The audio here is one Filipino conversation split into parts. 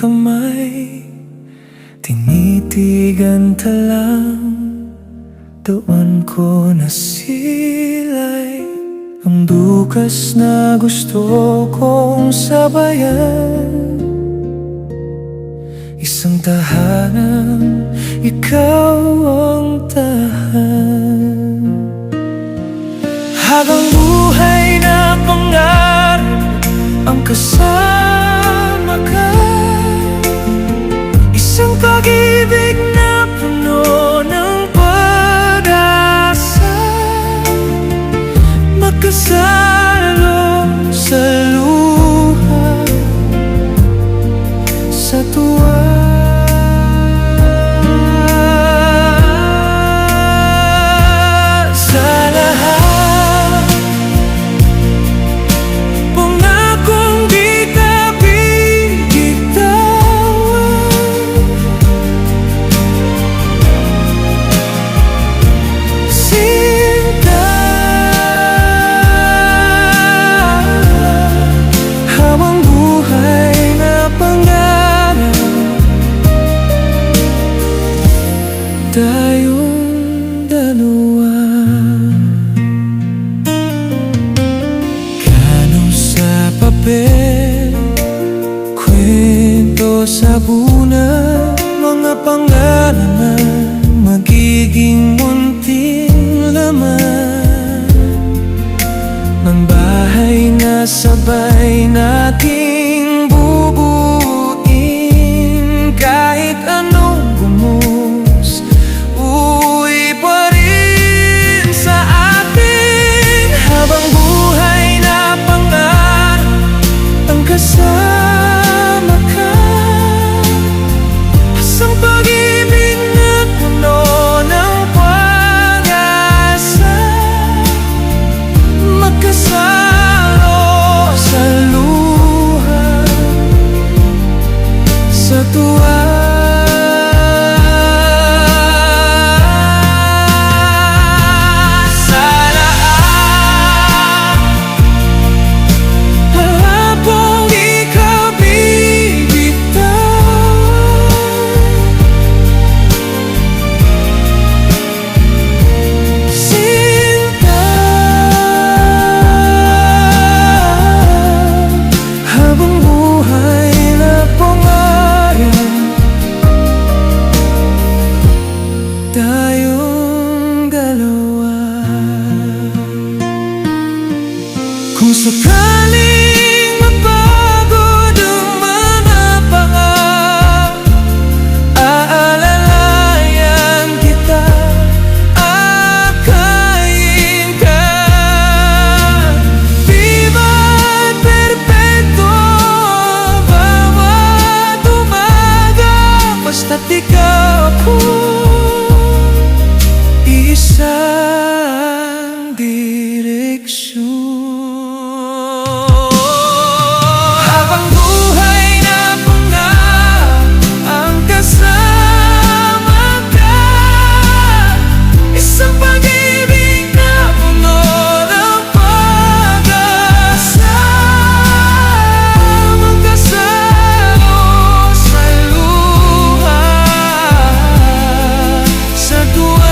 kamay, tinitigan talang. Doon ko nasilay ang bukas na gusto kong sabayan. Isang tahanan, ikaw ang tahan. Habang buhay na pangarap ang kasama ka, isang pag-ibig na puno ng pag-asa, magkasalo sa luha, sa tuwa. Tayong dalawa, plano sa papel, kwento sa bunan, mga pangalan na magiging munting laman ng bahay na sabay nating bubuin. Kahit anong gumus, uwi pa rin sa atin. Habang buhay na pangarap ang kasama ka, isang pag-ibig na puno ng pag-asa, magkasalo sa luha, sa tuwa. Tayong dalawa. Kung sakaling mapagod ang manapang, aalalayan kita, akayin ka. Viva't perpetuo bawat umaga, basta't ikaw ako, isang direksyon. Habang buhay na pangarap ang kasama ka, isang pag-ibig na puno ng pag-asa, magkasalo sa luha, sa tuwa.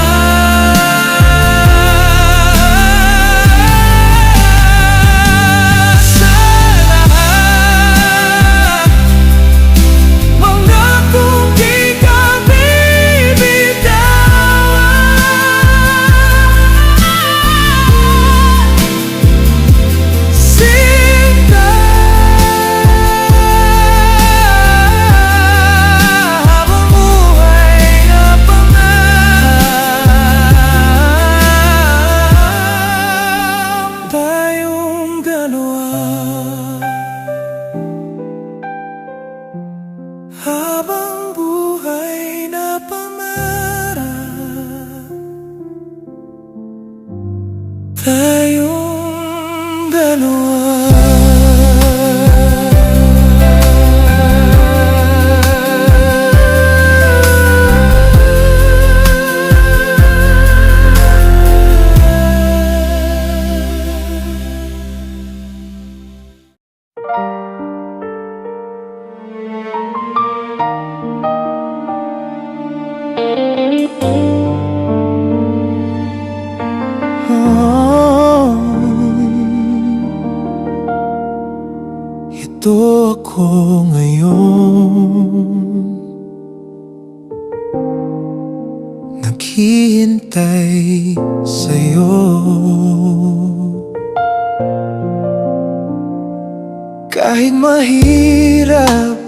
Habang buhay na pangarap, tayong dalawa. ito ako ngayon, naghihintay sa'yo. Kahit mahirap,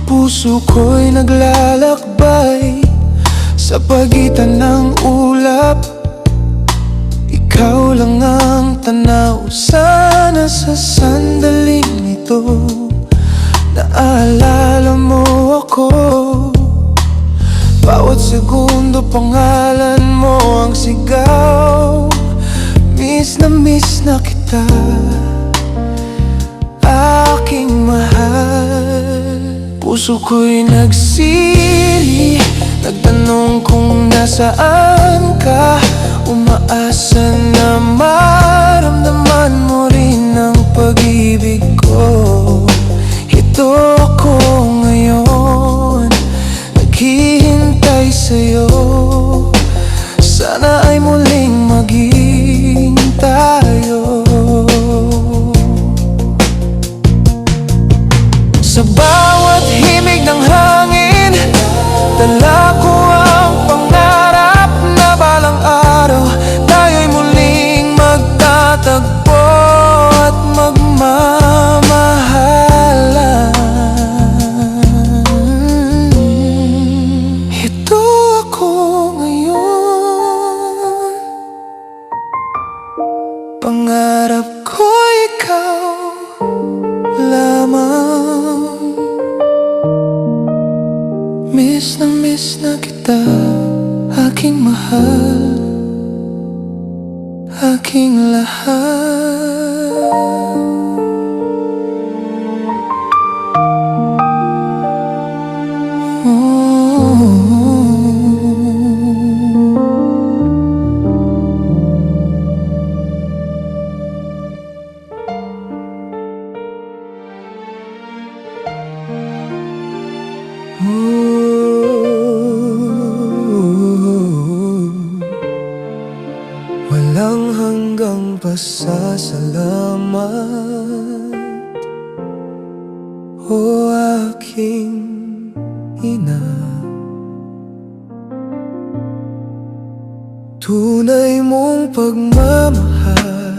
puso ko'y naglalakbay sa pagitan ng ulap. Ikaw lang ang tanaw. Sana sa sandaling ito naalala mo ako. Bawat segundo pangalan mo ang sigaw. Miss na kita, aking mahal. Puso ko'y nagsili, nagtanong kung nasaan ka. Umaasa na maramdaman mo rin ang pag-ibig ko. Ito ako ngayon, naghihintay sa'yo. Sana ay muling maging tayo. Sa bawat himig ng hangin, dala ko ang pangarap na balang araw tayo'y muling magtatagpo at magmamahalan. Ito ako ngayon, pangarap ko ikaw lamang. Miss na kita, aking mahal, aking lahat. Walang hanggang pasasalamat, o aking ina. Tunay mong pagmamahal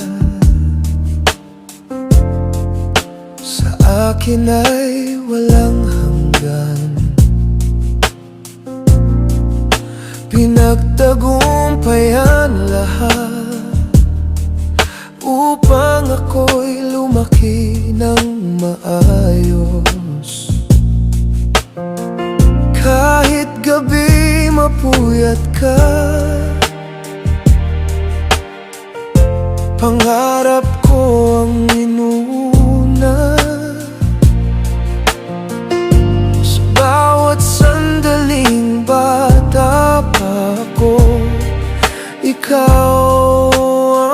sa akin ay walang hanggan. Pinagtagumpayan lahat upang ako'y lumaki ng maayos. Kahit gabi mapuyat ka, pangarap ko ang inuna. Sa bawat sandaling bata pa ako, ikaw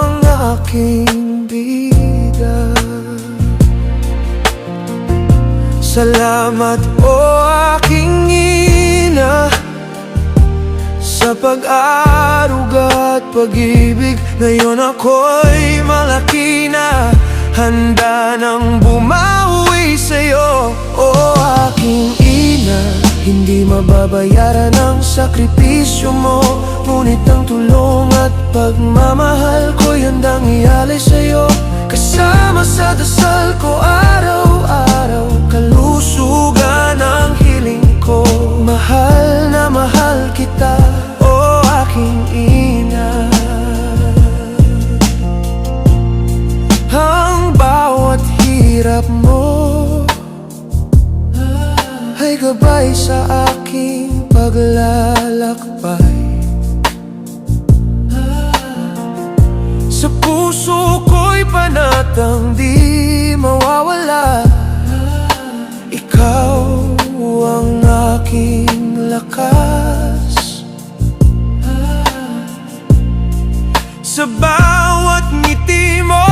ang aking bida. Salamat o aking ina sa pag-aruga at pag-ibig. Ngayon ako'y malaki na, handa nang bumawi sa'yo. O aking ina, hindi mababayaran ang sakripisyo mo, ngunit ang tulong at pagmamahal ko'y handang ialay sa'yo. Kasama sa dasal ko araw-araw, kalusugan ang hiling ko. Mahal na mahal kita, o aking ina. Ang bawat hirap mo ay gabay sa aking paglalakbay. Sa puso ko'y panatang di mawawala. Ikaw ang aking lakas. Sa bawat ngiti mo,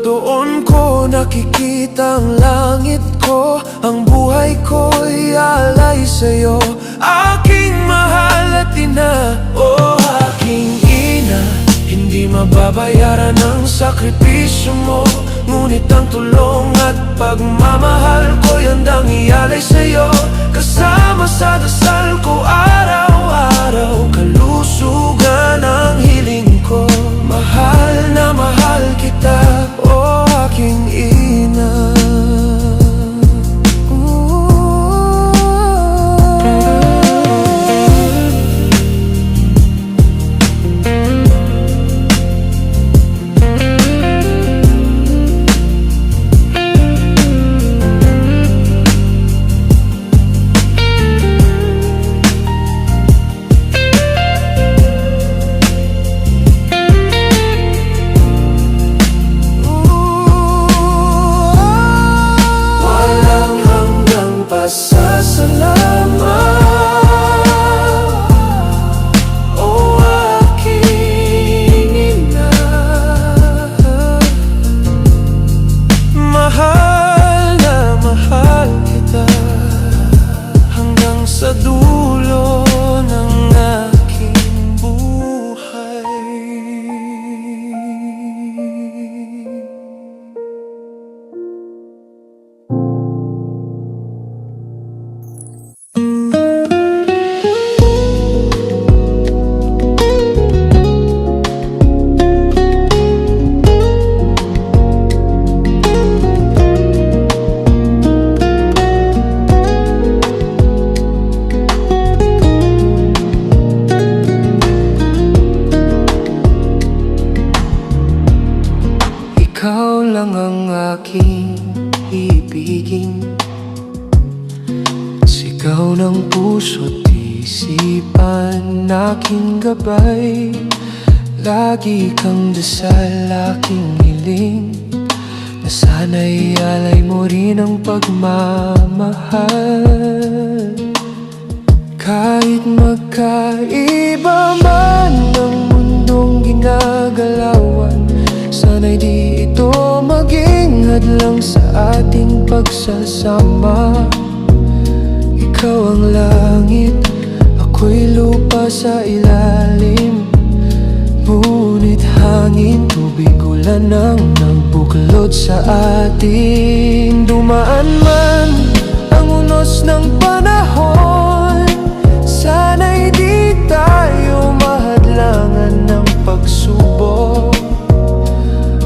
doon ko nakikita ang langit ko. Ang buhay ko'y alay sa'yo, aking mahal at ina. O aking ina, hindi mababayaran ang sakripisyo mo. Ngunit ang tulong at pagmamahal ko'y handang ialay sa'yo. Kasama sa dasal ko araw-araw, kalusugan ang hiling ko. Mahal na mahal kita, o aking ina. Ikaw lang ang aking ibigin, sigaw ng puso't isipan, aking gabay. Lagi kang dasal, aking hiling, na sana'y alay mo rin ang pagmamahal. Kahit magkaiba man ang mundong ginagalawan, sana'y di ito maging hadlang sa ating pagsasama. Ikaw ang langit, ako'y lupa sa ilalim. Ngunit hangin, tubig, ulan ang nagbuklod sa atin. Dumaan man ang unos ng panahon, sana'y di tayo mahadlangan ng pagsubok.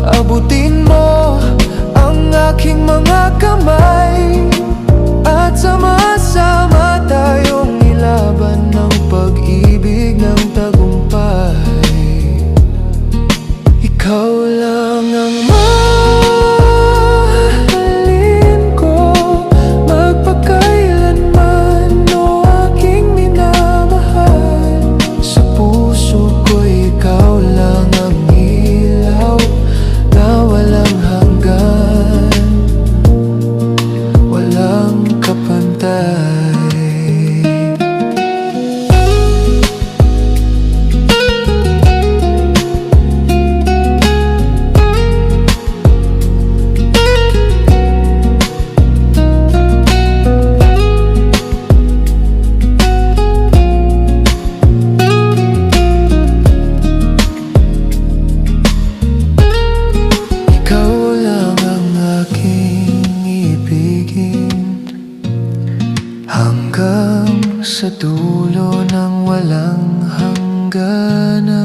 Abutin mo ang aking mga kamay, at sama-sama tayong ilaban ng pag-ibig ng tagumpay. Ikaw lang ang mahalin ko, magpakailanman, o aking minamahal. Sa puso ko'y ikaw lang ang ilaw na walang hanggan, walang kapantay. Hanggang sa dulo ng walang hangganan.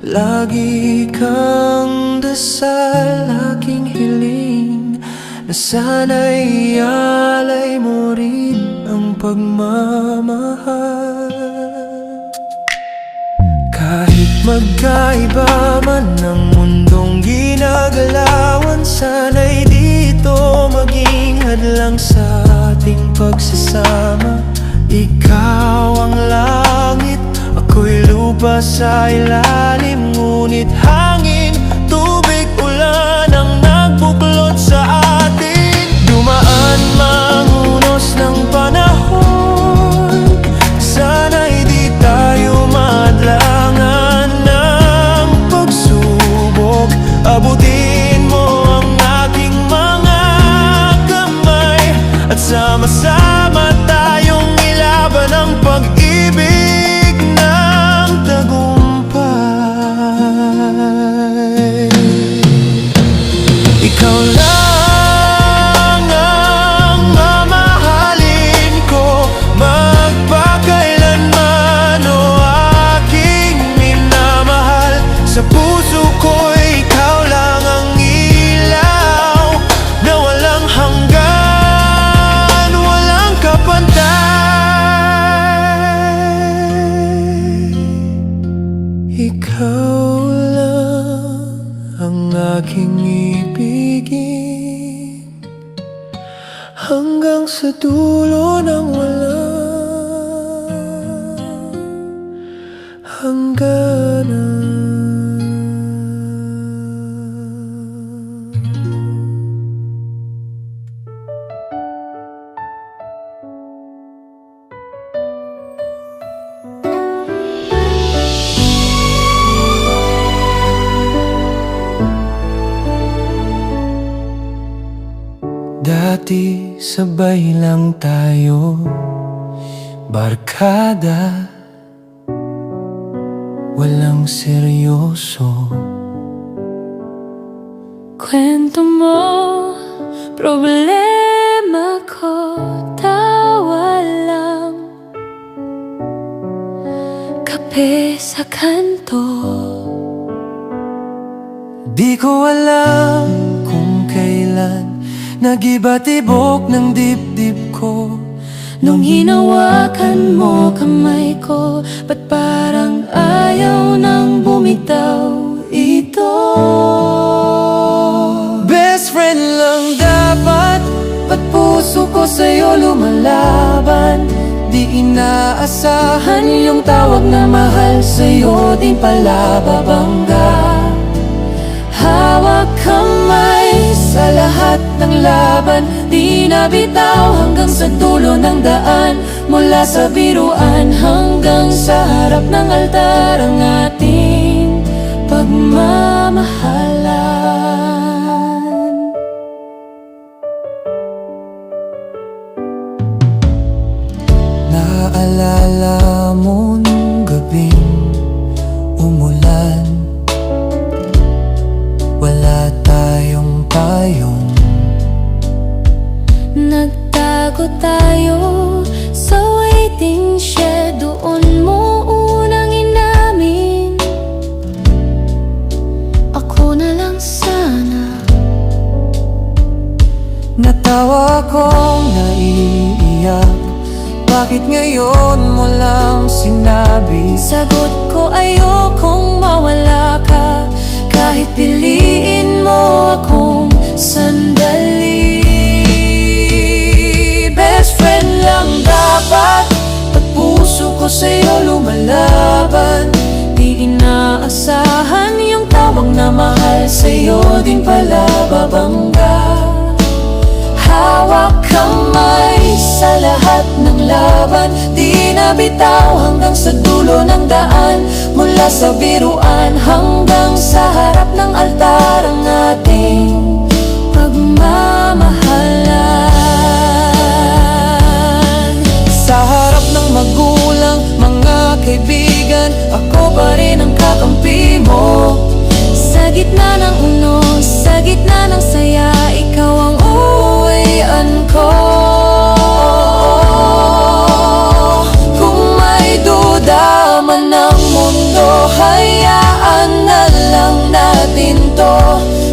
Lagi kang dasal, aking hiling, na sana'y alay mo rin ang pagmamahal. Kahit magkaiba man ang mundong ginagalawan, sana'y dito maging hadlang sa ating pagsasama. Ikaw ang langit, ako'y lupa sa ilalim, ngunit hangin, tubig, ulan ang nagbuklod sa atin. Dumaan mang unos ng panahon, sana'y di tayo madlangan ng pagsubok. Abutin mo ang aking mga kamay, at sama-sama tayong ilaban ang pag-ibig ng tagumpay. Ikaw lang ang mamahalin ko, magpakailanman, o aking minamahal. Sa puso ko, ikaw lang ang ilaw na walang hanggan, walang kapantay. Ikaw lang ang aking ibigin, hanggang sa dulo ng walang hangganan. Dati sabay lang tayo, barkada, walang seryoso. Kwento mo, problema ko, tawa lang, kape sa kanto. Di ko alam kung kailan nagiba-tibok ng dibdib ko Nung hinawakan mo kamay ko, ba't parang ayaw nang bumitaw ito? Best friend lang dapat, Ba't puso ko sa'yo lumalaban? Di inaasahan yung tawag na mahal, sa'yo din pala babangga. Hawak kamay sa lahat ng laban, di nabitaw hanggang sa dulo ng daan. Mula sa biruan hanggang sa harap ng altar, ang ating pagmamahalan. naalala mo nung gabing umulan, wala tayong payong. Nagtago tayo sa waiting shed, doon mo unang inamin, ako na lang sana. Natawa akong naiiyak, bakit ngayon mo lang sinabi? Sagot ko, ayokong mawala ka, kahit piliin mo akong sandali. Best friend lang dapat, Pag puso ko sa'yo lumalaban, di inaasahan yung tawag na mahal, sa'yo din pala babangga. Hawak kamay sa lahat ng laban, di nabitaw hanggang sa dulo ng daan. Mula sa biruan hanggang sa harap ng altar, ang ating pagmamahalan. sa harap ng magulang, mga kaibigan, ako pa rin ang kakampi mo. Sa gitna ng unos, sa gitna ng saya, ikaw ang uwian ko. Kung may duda man ng mundo, hayaan rin to.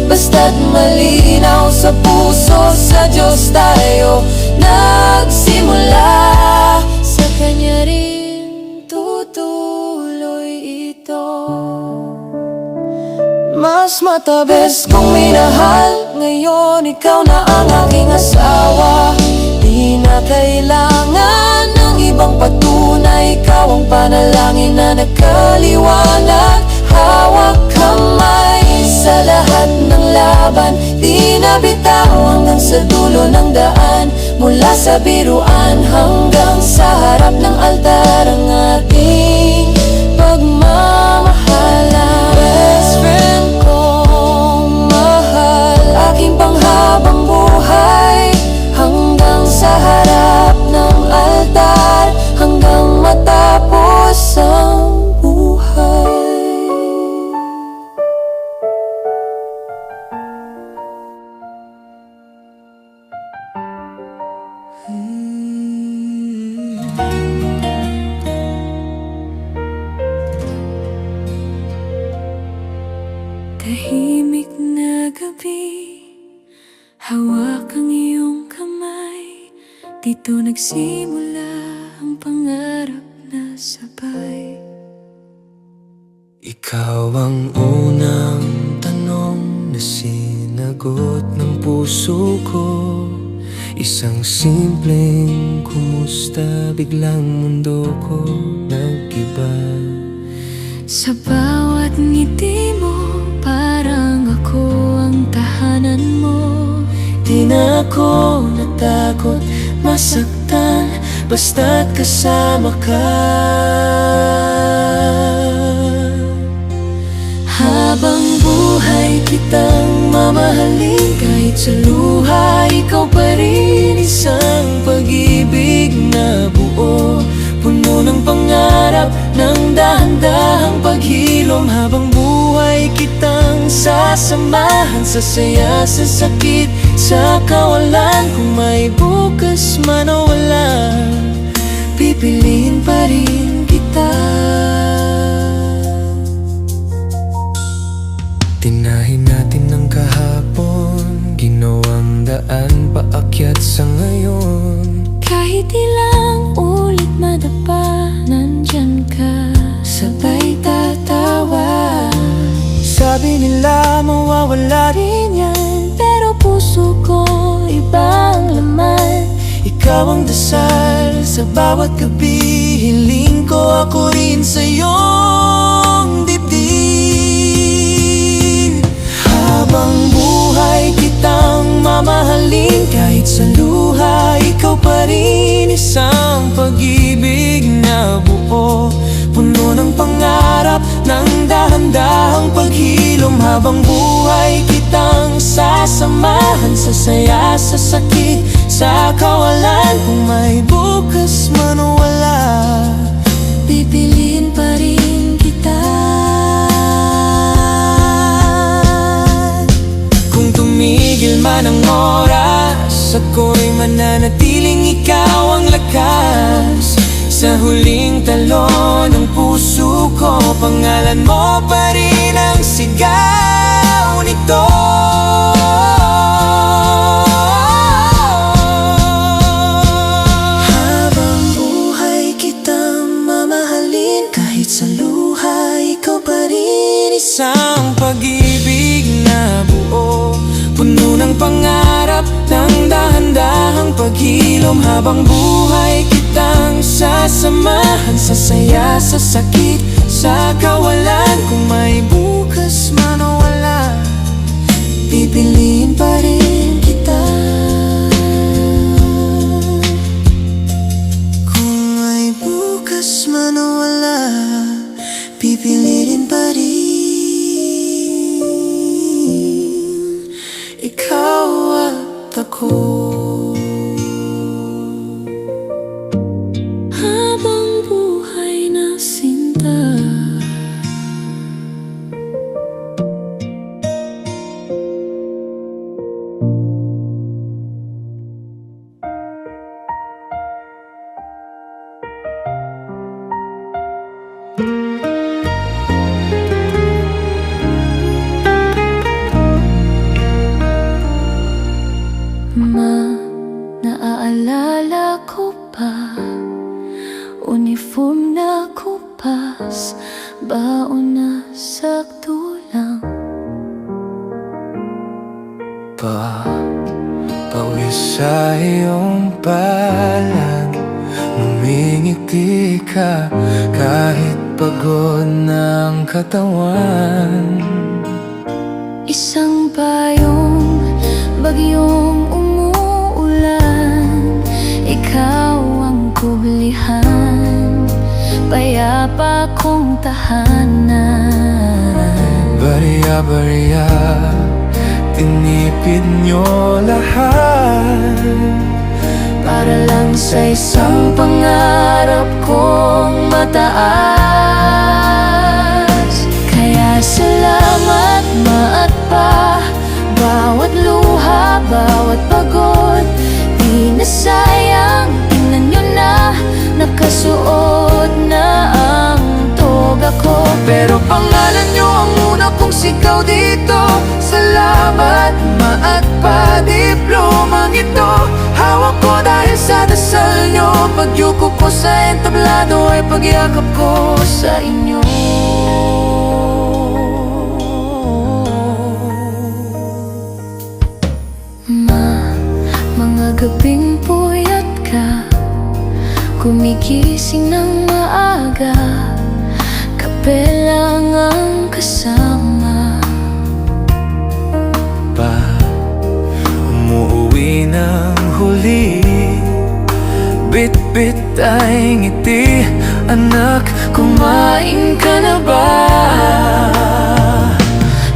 Basta't malinaw sa puso, sa Diyos tayo nagsimula. Sa Kanya rin tutuloy ito. Mas matabes kong minahal, ngayon ikaw na ang aking asawa. Di na kailangan ng ibang patunay, ikaw ang panalangin na nagkaliwanag. Hawak kamay sa lahat ng laban, di na bitaw hanggang sa dulo ng daan. Mula sa biruan hanggang sa harap ng altar, ang ating pagmamahalan. Best friend kong mahal, aking panghabang buhay, hanggang sa harap ng altar, hanggang matapos ang buhay. Tahimik na gabi, hawak ang iyong kamay. Dito nagsimula ang pangarap na sabay. Ikaw ang unang tanong na sinagot ng puso ko. Isang simpleng kumusta, biglang mundo ko nag-iba. Sa bawat ngiti mo, parang ako ang tahanan mo. Di na ako natakot masaktan, basta't kasama ka. Habang buhay kitang mamahalin, kahit sa luha ikaw pa rin. Isang pag-ibig na buo, puno ng pangarap, ng dahan-dahang paghilom. Habang buhay kitang sasamahan, sa saya, sa sakit, sa kawalan. Kung may bukas man o wala, pipiliin pa rin kita. Tinahin natin ng kahapon, ginawang daan paakyat sa ngayon. Kahit ilang ulit madapa, nandyan ka, sabay tatawa. Sabi nila mawawala rin yan, Pero puso ko ibang laman. ikaw ang dasal sa bawat gabi. Hiling ko ako rin sa iyong dibdib. Habang buhay kitang mamahalin, kahit sa luha ikaw pa rin. Isang pag-ibig na buo, puno ng pangarap, ng dahan-dahang paghilom. Habang buhay kitang sasamahan, sa saya, sa sakit, sa kawalan. Kung may bukas man o wala, Pipiliin pa rin kita. kung tumigil man ang oras, ako'y mananatiling ikaw ang lakas. Sa huling talon ng puso ko, pangalan mo pa rin ang sigaw nito. Habang buhay kitang mamahalin, kahit sa luha ikaw pa rin. Isang pag-ibig na buo, puno ng pangarap, ng dahan-dahang paghilom. Habang buhay kitang sasamahan, sa saya, sa sakit, sa kawalan. Kung may bukas man o wala, pipiliin pa rin kita. Kung may bukas man o wala, pipiliin pa rin ikaw at ako. Habang buhay na sinta, na sakto lang. Pawis sa iyong palad, ngumingiti ka kahit pagod ng katawan. Isang payong bagyong umuulan, ikaw ang kublihan, payapa kong tahanan. Bariya-bariya, tinipid nyo lahat Para lang sa isang pangarap kong mataas. Kaya salamat maat pa, bawat luha, bawat pagod, di na sayang. Tingnan nyo na, nakasuot na ang toga ko. Pero pangalan nyo ang una kong sigaw dito. Salamat maat pa, diplomang ito hawak ko dahil sa dasal nyo. Pagyuko ko sa entablado ay pagyakap ko sa inyo. Mga gabing puyat ka, gumigising ng maaga, kape lang ang kasama. Umuwi ng huli, bit-bit ay ngiti. Anak, Kumain ka na ba?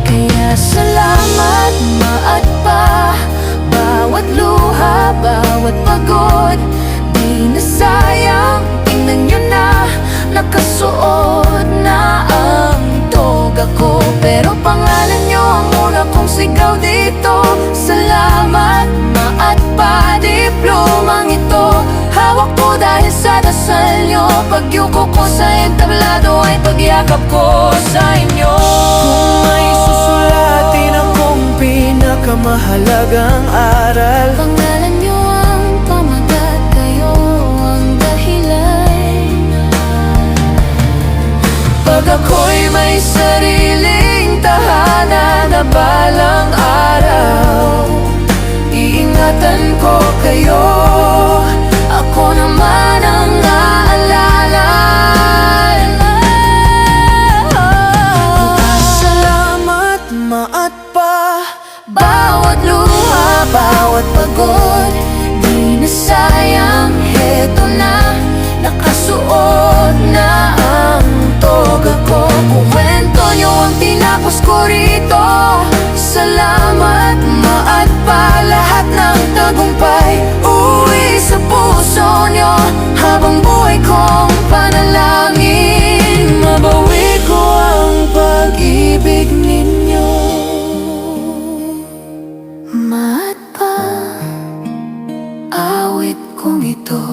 Kaya salamat maat pa, bawat luha, bawat pagod, di na sayang. Tingnan nyo na, nakasuot na ang toga ko. Pero pangalan nyo ang una kong sigaw dito. Salamat maat pa, diplomang ito hawak ko dahil sa dasal nyo. Pagyuko ko sa entablado ay pagyakap ko sa inyo. kung may susulatin akong pinakamahalagang aral, Pangalan nyo ang pamagat, kayo ang dahilan. Pag ako'y may sariling tahanan na balang araw, iingatan ko kayo. Ako naman ang aalala. salamat maat pa, Bawat luha, bawat pagod, di na sayang. Heto na, nakasuot na ang toga ko. Kuwento nyo ang tinapos ko rito. Salamat maat pa, lahat ng tagumpay uwi sa puso nyo. Habang buhay kong panalangin, mabawi ko ang pag-ibig ninyo. Maat pa, awit kong ito,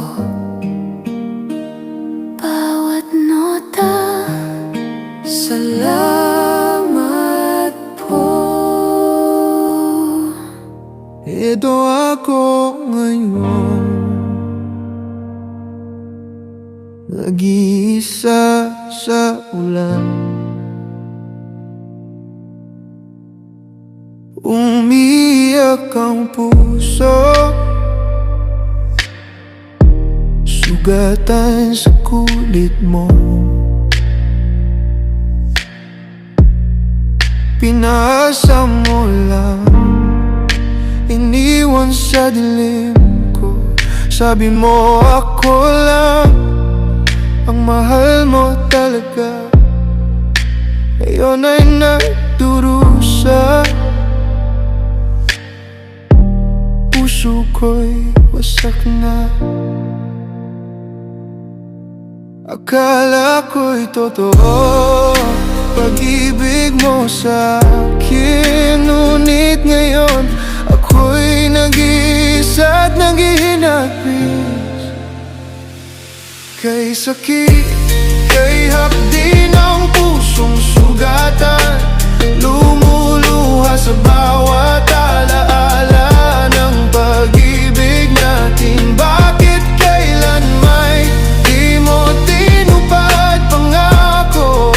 bawat nota. Salamat po. ito ako ngayon, nag-iisa sa ulan. Umiyak ang puso, sugatan sa kulit mo. Pinasa mo lang, iniwan sa dilim ko. Sabi mo ako lang ang mahal mo talaga. Ngayon ay nagdurusa, puso ko'y wasak na. Akala ko'y totoo pag-ibig mo sa akin, ngunit ngayon ako'y nag-iisa at naghihinapis. Kay sakit, kay hapdi ng pusong sugatan, lumuluha sa bawat alaala ng pag-ibig natin. Bakit kailan may di mo tinupad pangako?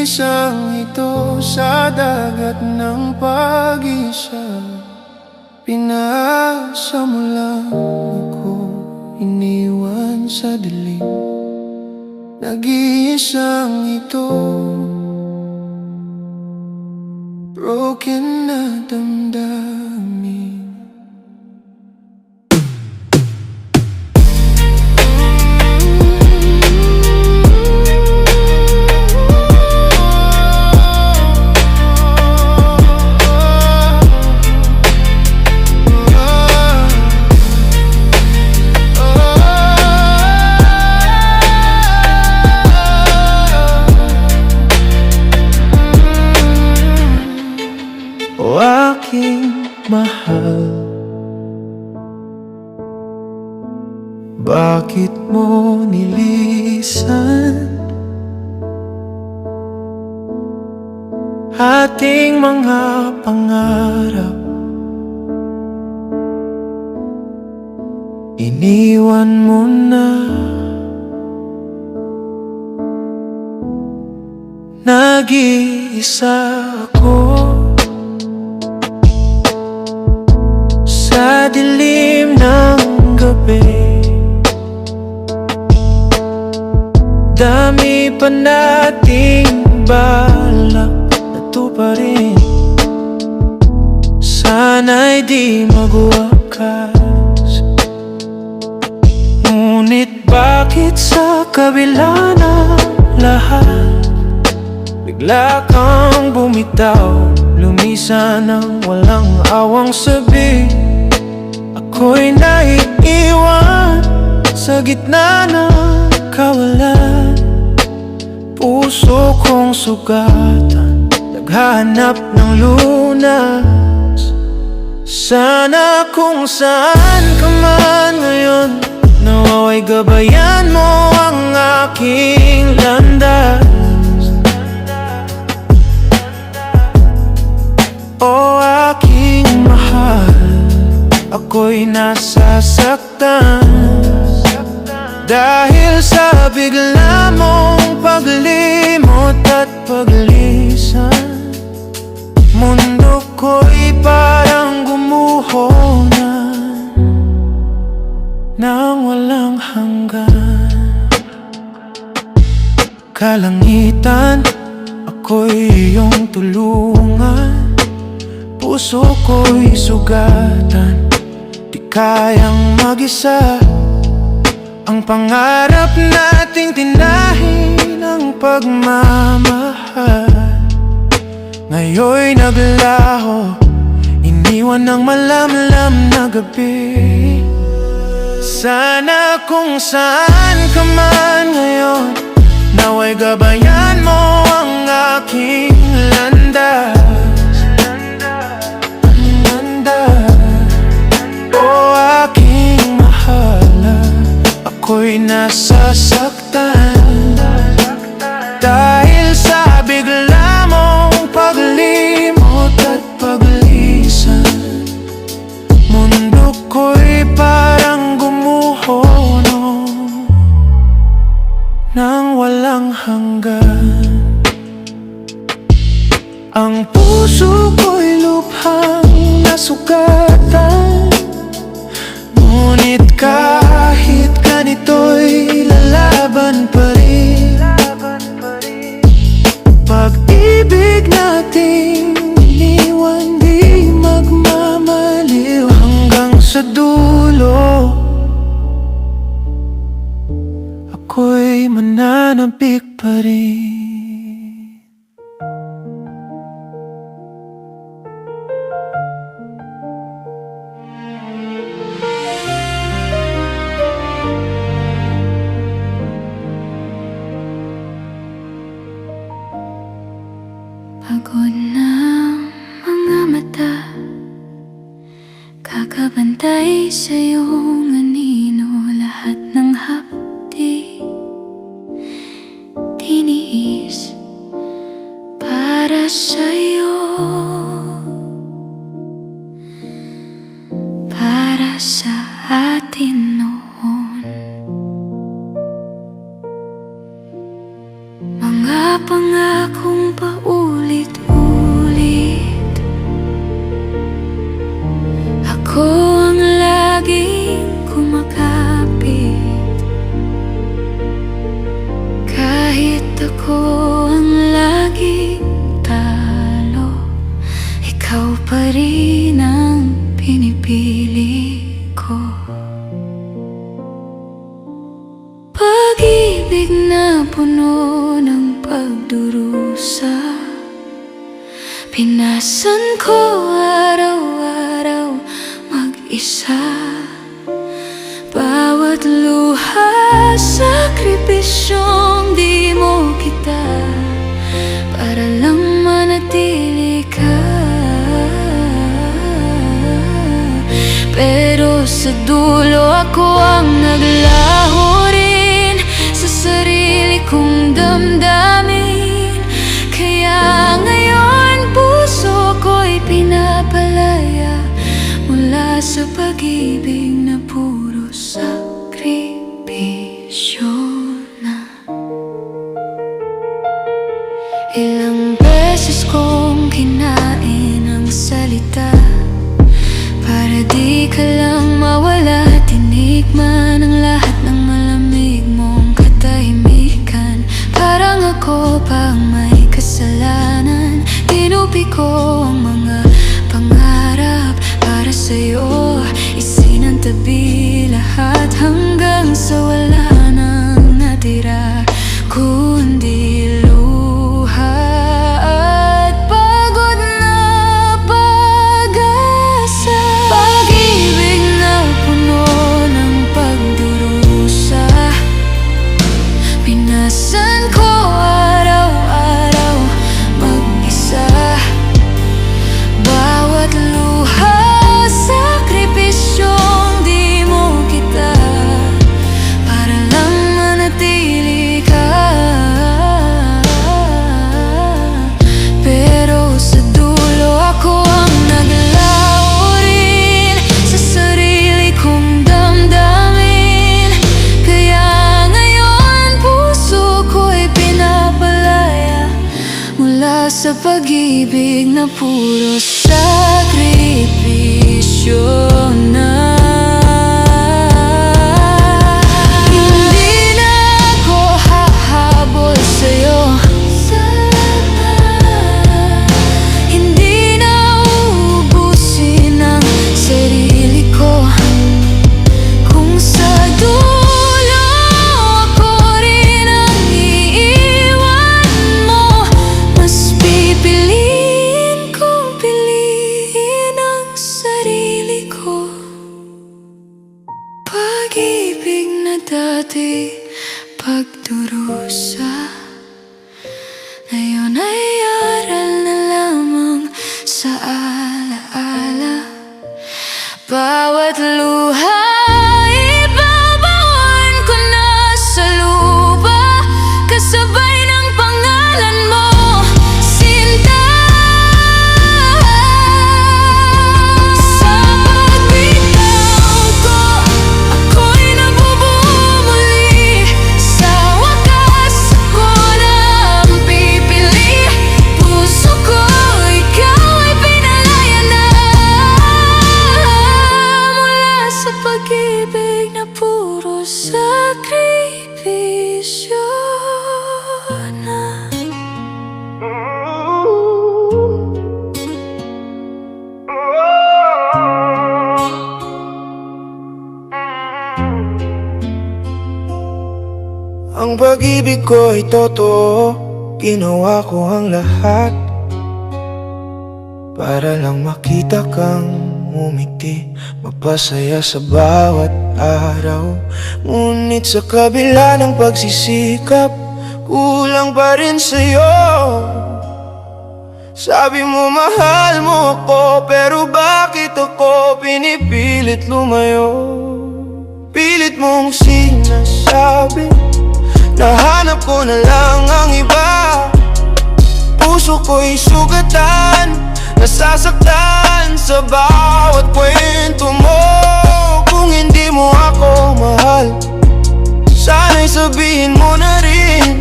Nag-iisang ito sa dagat ng pag-isa. Pinasa mo lang ako, iniwan sa dilim. Nag-iisang ito, broken na damdamin. O aking mahal, bakit mo nilisan ating mga pangarap? Iniwan mo na, nag-iisa ako sa dilim ng gabi. Dami pa nating balak na tuparin, sana'y di magwakas. Ngunit bakit sa kabila ng lahat, bigla kang bumitaw, lumisan ng walang awang sabi. Ako'y naiiwan sa gitna ng kawalan. Puso kong sugatan, naghahanap ng lunas. Sana kung saan ka man ngayon, nawaway gabayan mo ang aking landas. O aking mahal, ako'y nasasaktan dahil sa bigla mong paglimot at paglisan. Mundo ko'y parang gumuho na nang walang hanggan. Kalangitan, ako'y iyong tulungan. Puso ko'y sugatan, di kayang mag-isa. Ang pangarap nating tinahin ng pagmamahal, ngayon'y naglaho, iniwan ng malamlam na gabi. Sana kung saan ka man ngayon, naway gabayan mo ang aking landas. O aking mahala, ako'y nasasaktan dahil sa bigla mong paglimot at paglisan. Mundo ko'y parang gumuho nang walang hanggan. Ang puso ko'y lubhang nasugatan, ngunit kahit ganito'y lalaban pa rin. Pag-ibig nating iniwan di magmamaliw hanggang sa dulo. Ako'y mananabik pa rin. Pagod na mga mata, kakabantay sa iyong anino. Lahat ng hapdi tiniis para sa'yo, para sa atin noon. Mga Pinapangakong paulit-ulit, ako ang laging kumakapit. Kahit ako ang laging talo, ikaw pa rin ang pinipili ko. Pag-ibig na puno ng pagdurusa, pinasan ko araw-araw mag-isa. Bawat luha, sakripisyong di mo kita, para lang manatili ka. Pero sa dulo ako ang naglaho rin sa sarili kong damdamin. Kaya ngayon puso ko'y pinapalaya mula sa pag-ibig na puro sakripisyo na. Ilang beses kong kinain ang salita para di ka lang mawala. Tinikman ang lahat ng malamig mong katahimikan. Parang ako pang may kasalanan. Tinupi ko ang mga pangarap para sa'yo, isinantabi lahat hanggang sa wala nang natira, kundi luha at pagod na pag-asa. Pag-ibig na puno ng pagdurusa, pinasan ko araw-araw mag-isa. Bawat luha, sakripisyong di mo kita, para lang manatili ka. Pero sa dulo ako ang naglaho rin sa sarili kong damdamin. Kaya ngayon puso ko'y pinapalaya mula sa pag-ibig na puro sakripisyo na. Hindi na ako hahabol sa'yo, hindi na uubusin ang sarili ko. Kung sa dulo ako rin ang iiwan mo, mas pipiliin kong piliin ang sarili ko. Pag-ibig na dati pagdurusa, ngayon ay aral na lamang sa alaala. Bawat luha, ibabawan ko na sa lupa, kasabay ng pangalan mo, Sinta. Sa pagbitaw ko, ako'y nabubuo muli. Sa wakas, ako na ang pipili. Puso ko, ikaw ay pinalaya na mula sa pag-ibig na puro sakripisyo na. Ang pag-ibig ko ay totoo, ginawa ko ang lahat para lang makita kang umiti, magpasaya sa bawat araw. Ngunit sa kabila ng pagsisikap, kulang pa rin sa'yo. Sabi mo mahal mo ako, pero bakit ako pinipilit lumayo? Pilit mong sinasabi, nahanap ko na lang ang iba. Puso ko'y sugatan, nasasaktan sa bawat kwento mo. Kung hindi mo ako mahal, sana'y sabihin mo na rin,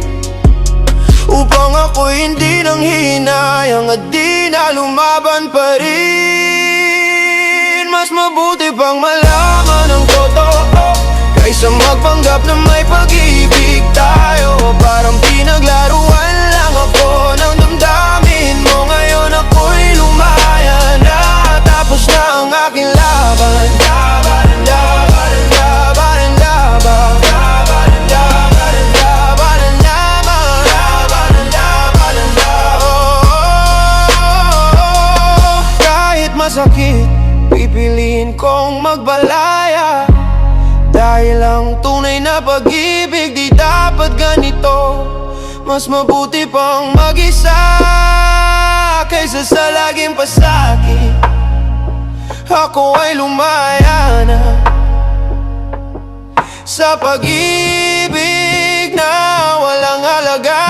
upang ako'y hindi nang hinayang at di na lumaban pa rin. Mas mabuti pang malaman ang totoo kaysa magpanggap na may pag-ibig tayo. Parang pinaglaruan lang ako ng damdamin mo. Ngayon ako'y lumaya na, tapos na ang aking laban. Laban, laban, laban, laban, laban, laban, laban, laban, laban, laban, laban. Kahit masakit, pipiliin kong magbalaya, dahil ang tunay na pag-ibig di dapat ganito. Mas mabuti pang mag-isa kaysa sa laging pasakit. Ako ay lumaya na sa pag-ibig na walang halaga.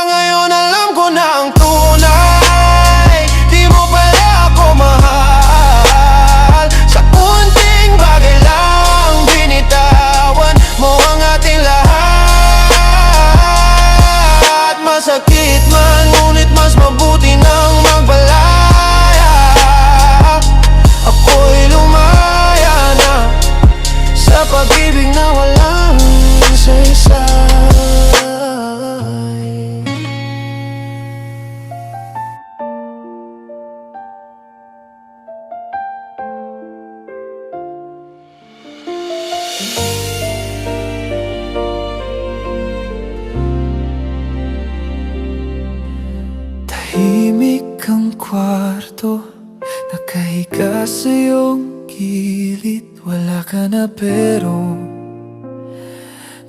Ngayon alam ko na ang tunay, di mo pala ako mahal. Sa kunting bagay lang binitawan mo ang ating lahat. Masakit man, ngunit mas mabuti nang magbalaya. Ako'y lumaya na sa pag-ibig na walang saysay. Tahimik ang kwarto, nakahiga sa iyong gilid. Wala ka na pero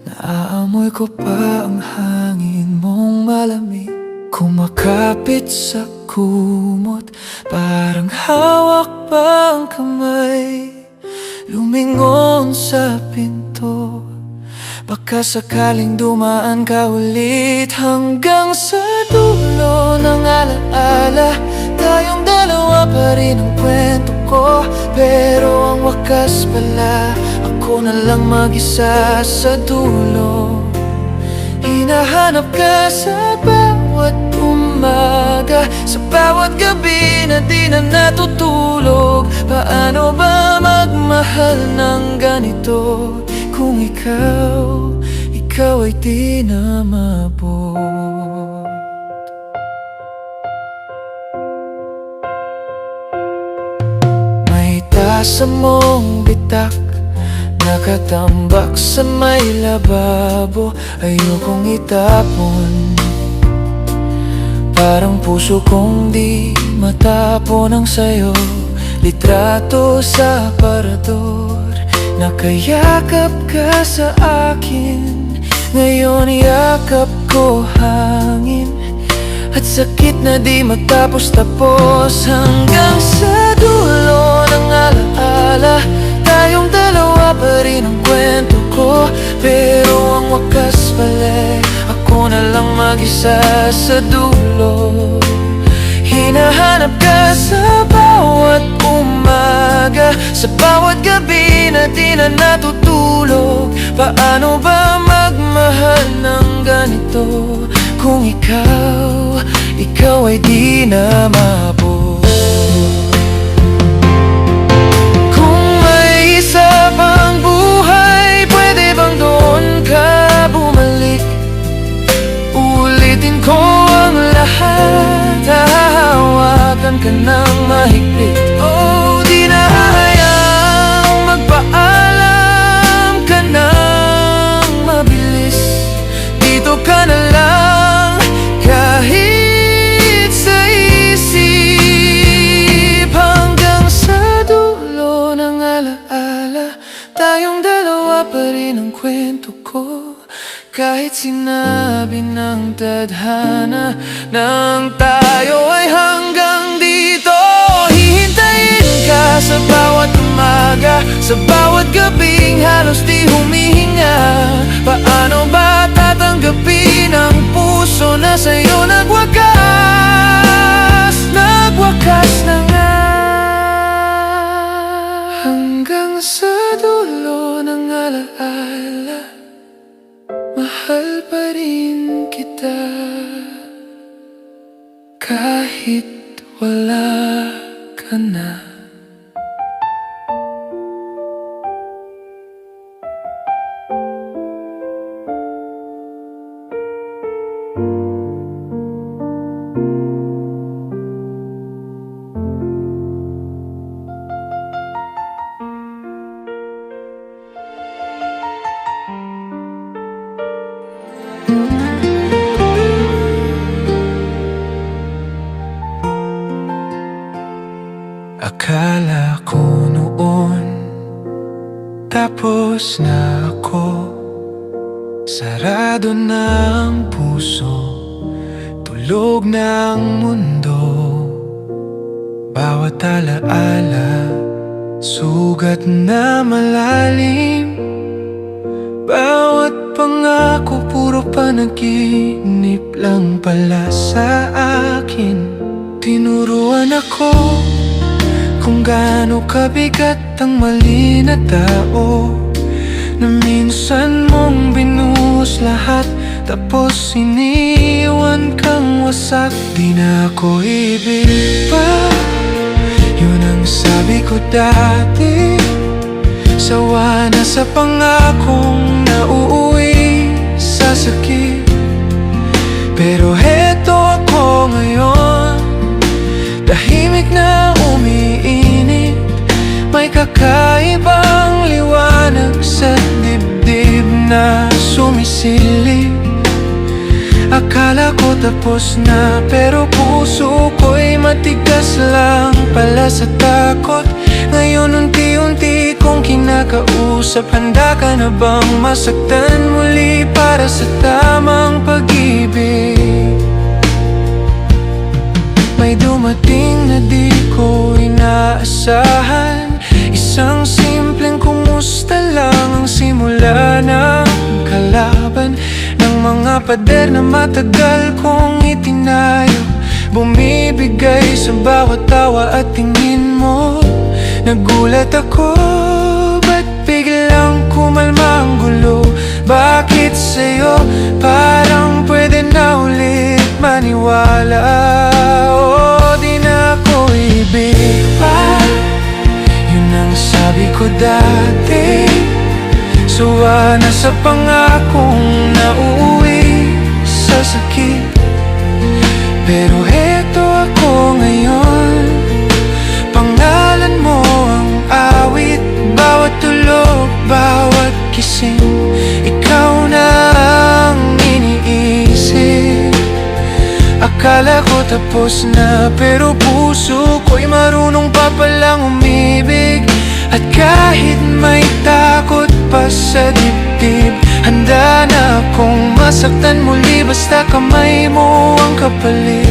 naaamoy ko pa ang hangin mong malamig. Kumakapit sa kumot, parang hawak pa ang kamay. Lumingon sa pinto, baka sakaling dumaan ka ulit. Hanggang sa dulo ng alaala, tayong dalawa pa rin ang kwento ko. Pero ang wakas pala, ako na lang mag-isa sa dulo. Hinahanap ka sa bawat umaga, sa bawat gabi na di na natutulog. Paano ba magmahal ng ganito kung ikaw ay di na mabot? May tasa mong bitak, nakatambak sa may lababo. Ayokong itapon, parang puso kong di matapon ang sayo. Litrato sa aparador, nakayakap ka sa akin. Ngayon yakap ko hangin at sakit na di matapos-tapos. Hanggang sa dulo ng alaala, tayong dalawa pa rin ang kwento ko. Pero ang wakas pala, ako na lang mag-isa sa dulo. Hinahanap ka sa bawat umaga, sa bawat gabi na di na natutulog. Paano ba magmahal ng ganito kung ikaw ay di na mabot? Kung may isa pang buhay, pwede bang doon ka bumalik? Ulitin ko ang lahat, hahawakan ka ng mahigpit. Oh, di na hahayang magpaalam ka ng mabilis. Dito ka na lang, kahit sa isip. Hanggang sa dulo ng alaala, tayong dalawa pa rin ang kwento ko. Kahit sinabi ng tadhana nang tayo ay hanggang dito. Hihintayin ka sa bawat umaga, sa bawat gabing halos di humihinga. Paano ba tatanggapin ang puso na sa'yo nagwakas? Nagwakas na nga. Hanggang sa dulo ng alaala, mahal Mahal pa rin kita kahit wala ka na. Akala ko noon tapos na ako. Sarado na ang puso, tulog na ang mundo. Bawat alaala, sugat na malalim. Bawat pangako, puro panaginip lang pala sa akin. Tinuruan ako kung gaano kabigat ang mali na tao, na minsan mong binuhos lahat, tapos iniwan kang wasak. Di na ako ibig pa, yun ang sabi ko dati. Sawa na sa pangakong nauuwi sa sakit. Pero heto ako ngayon, tahimik na umiinit. May kakaibang liwanag sa dibdib na sumisilip. Akala ko tapos na, pero puso ko'y matigas lang pala sa takot. Ngayon unti-unti kong kinakausap, handa ka na bang masaktan muli para sa tamang pag-ibig? May dumating na di ko inaasahan, isang simpleng kumusta lang ang simula ng kalaban ng mga pader na matagal kong itinayo. Bumibigay sa bawat tawa at tingin mo. Nagulat ako, ba't biglang kumalma ang gulo? Bakit sa'yo parang pwede na ulit maniwala? O di na ako ibig pa, yun ang sabi ko dati. Suwa na sa pangakong nauuwi sa sakit. Pero heto ako ngayon, pangalan mo ang awit. Bawat tulog, bawat gising, ikaw na ang iniisip. Akala ko tapos na, pero puso ko'y marunong pa palang umibig. At kahit may takot pa sa dibdib, handa na akong masaktan muli, basta kamay mo ang kapalit.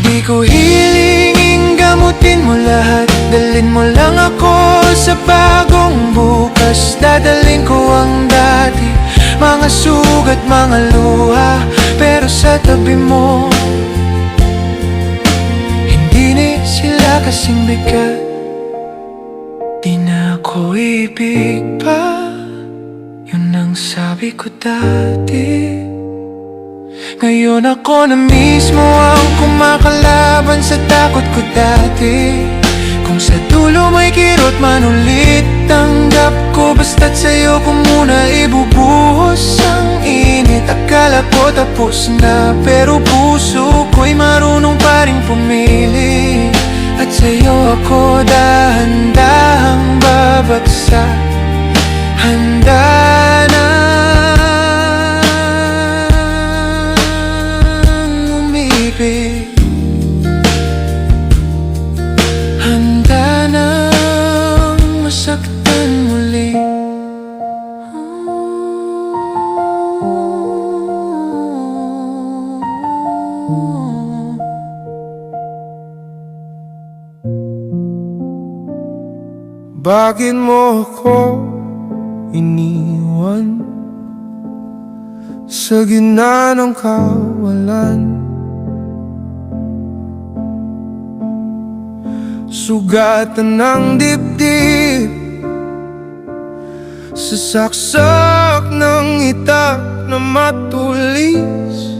Di ko hilingin gamutin mo lahat, dalhin mo lang ako sa bagong bukas. Dadalhin ko ang dati, mga sugat, mga luha, pero sa tabi mo hindi na sila kasing bigat. Di na ako ibig pa, yun ang sabi ko dati. Ngayon ako na mismo ang kumakalaban sa takot ko dati. Kung sa dulo may kirot man ulit, tanggap ko, basta't sa'yo ko muna ibubuhos ang init. Akala ko tapos na, pero puso ko'y marunong pa rin pumili. At sa'yo ako dahan-dahang babagsak, handa na umibig, handa na masaktan muli. Bakit mo ako iniwan sa gitna ng kawalan? Sugatan ng dibdib, sa saksak ng itak na matulis.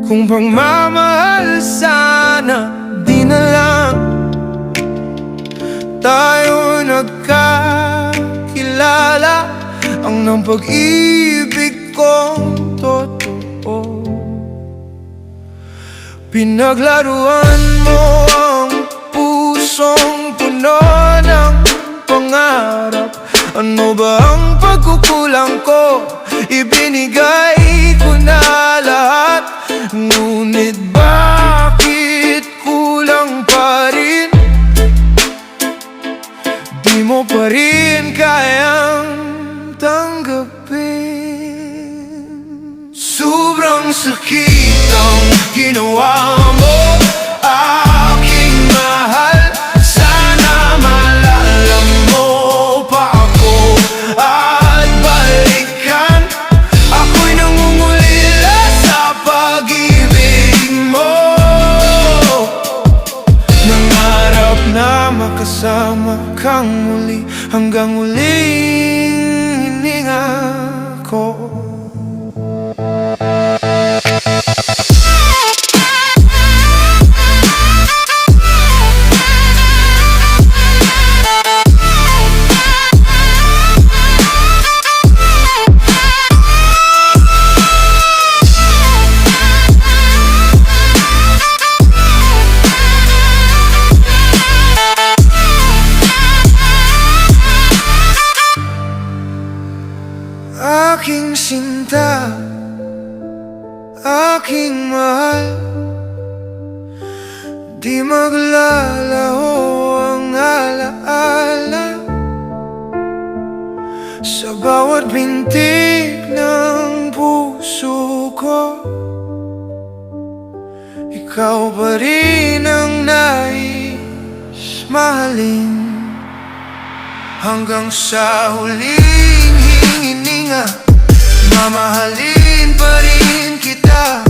Kung pagmamahal sana, di na lang tayo nagkakilala. Ang ng pag-ibig kong totoo, pinaglaruan mo ang pusong puno ng pangarap. Ano ba ang pagkukulang ko? Ibinigay ko na lahat. Ngunit bakit kulang pa rin? Di mo pa rin kayang tanggapin. Sobrang sakit ang ginawa mo, aking mahal. Sana malalam mo pa ako at balikan. Ako'y nangungulila sa pag-ibig mo. Nangarap na makasama kang muli hanggang huling hininga ko. Aking sinta, aking mahal, di maglalaho ang alaala. Sa bawat bintig ng puso ko, ikaw pa rin ang nais mahalin. Hanggang sa huling hininga, mamahalin pa rin kita.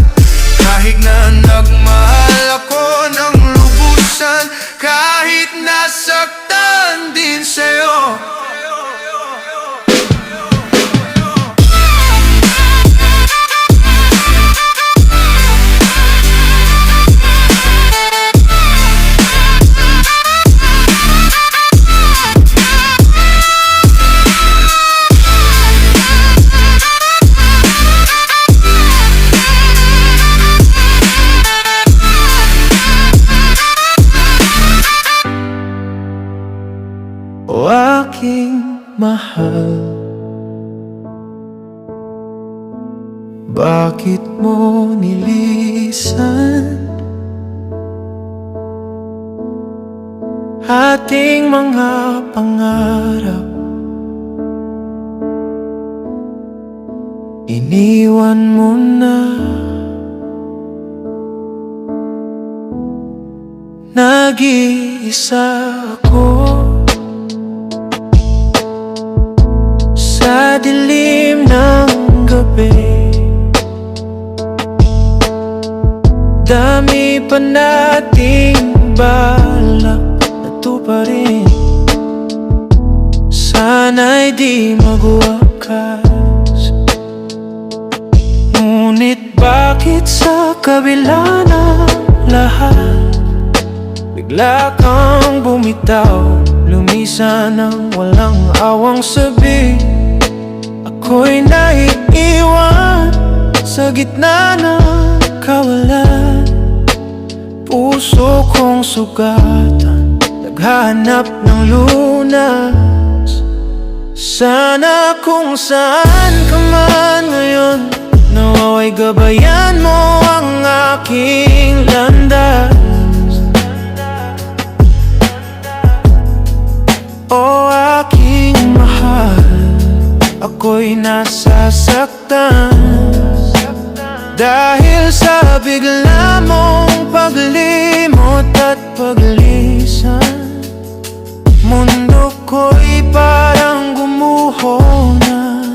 Kahit na nagmahal ako ng lubusan, kahit nasaktan din sa'yo. O aking mahal, bakit mo nilisan ating mga pangarap? Iniwan mo na, nag-iisa ako sa dilim ng gabi. Dami pa nating balak na tuparin, sana'y di magwakas. Ngunit bakit sa kabila ng lahat, bigla kang bumitaw, lumisan ng walang awang sabi. Ako'y naiiwan sa gitna ng kawalan. Puso kong sugatan, naghahanap ng lunas. Sana kung saan ka man ngayon, nawawa'y gabayan mo ang aking landas. O aking mahal, ako'y nasasaktan dahil sa bigla mong paglimot at paglisan. Mundo ko'y parang gumuho na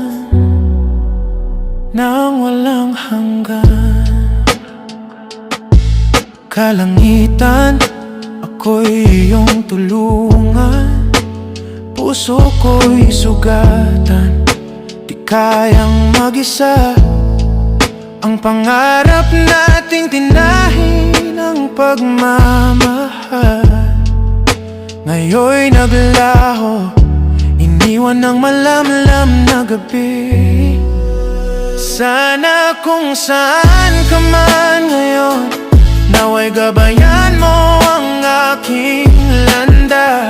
nang walang hanggan. Kalangitan, ako'y iyong tulungan. puso ko'y sugatan, di kayang mag-isa. Ang pangarap nating tinahin ang pagmamahal, ngayon'y naglaho, iniwan ng malamlam na gabi. Sana kung saan ka man ngayon, naway gabayan mo ang aking landas.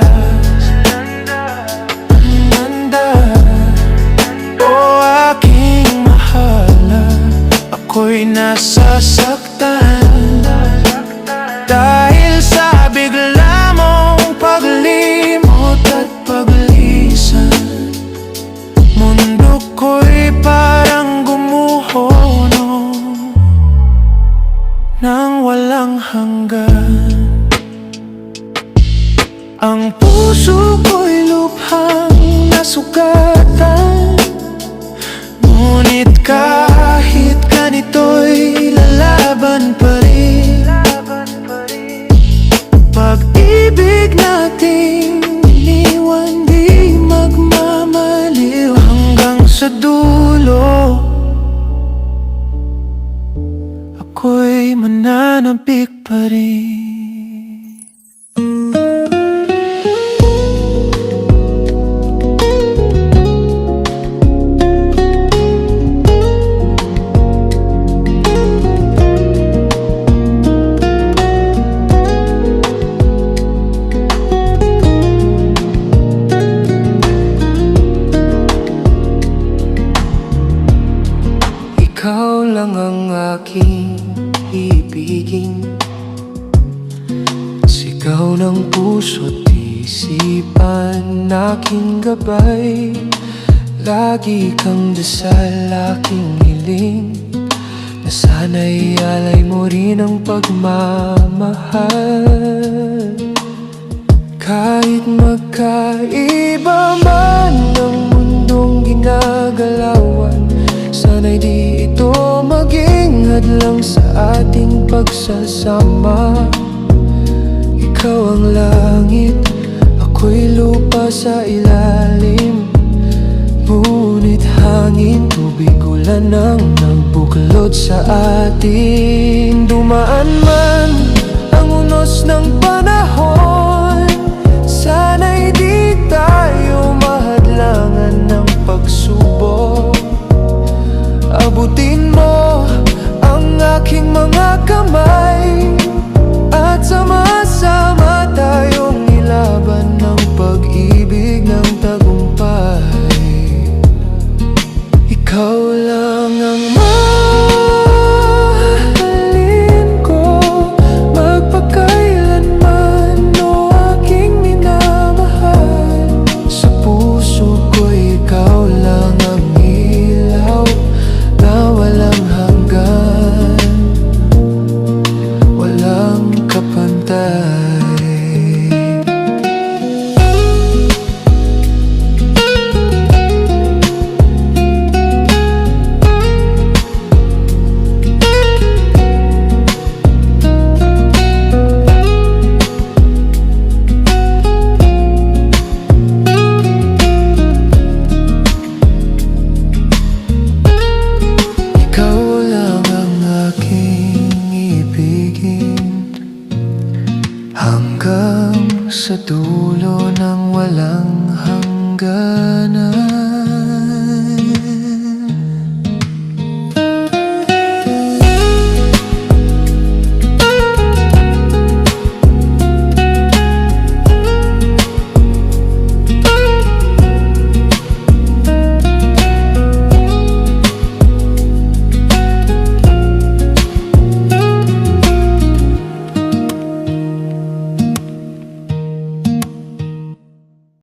O aking mahala, ako'y nasasaktan dahil sa bigla mong paglimot at paglisan. Mundo ko'y parang gumuho nang walang hanggan. Ang puso ko'y lubhang nasugatan, ngunit kahit ganito'y lalaban pa rin. Pag-ibig nating iniwan di magmamaliw hanggang sa dulo. Ako'y mananabik pa rin. Ikaw lang ang aking ibigin, sigaw ng puso't isipan, aking gabay. Lagi kang dasal, aking hiling, na sana'y alay mo rin ang pagmamahal. Kahit magkaiba man ang mundong ginagalawan, sana'y di ito maging hadlang sa ating pagsasama. Ikaw ang langit, ako'y lupa sa ilalim, ngunit hangin, tubig, ulan ang nagbuklod sa atin. Dumaan man ang unos ng panahon, sana'y di tayo mahadlangan ng pagsubok. Abutin mo ang aking mga kamay, at sama-sama tayong ilaban ng pag-ibig ng tagumpay. Ikaw lang ang mahalin ko, magpakailanman, o aking minamahal. Sa puso ko'y ikaw lang ang ilaw na walang hanggan, walang kapantay. Ikaw lang ang aking ibigin hanggang sa dulo.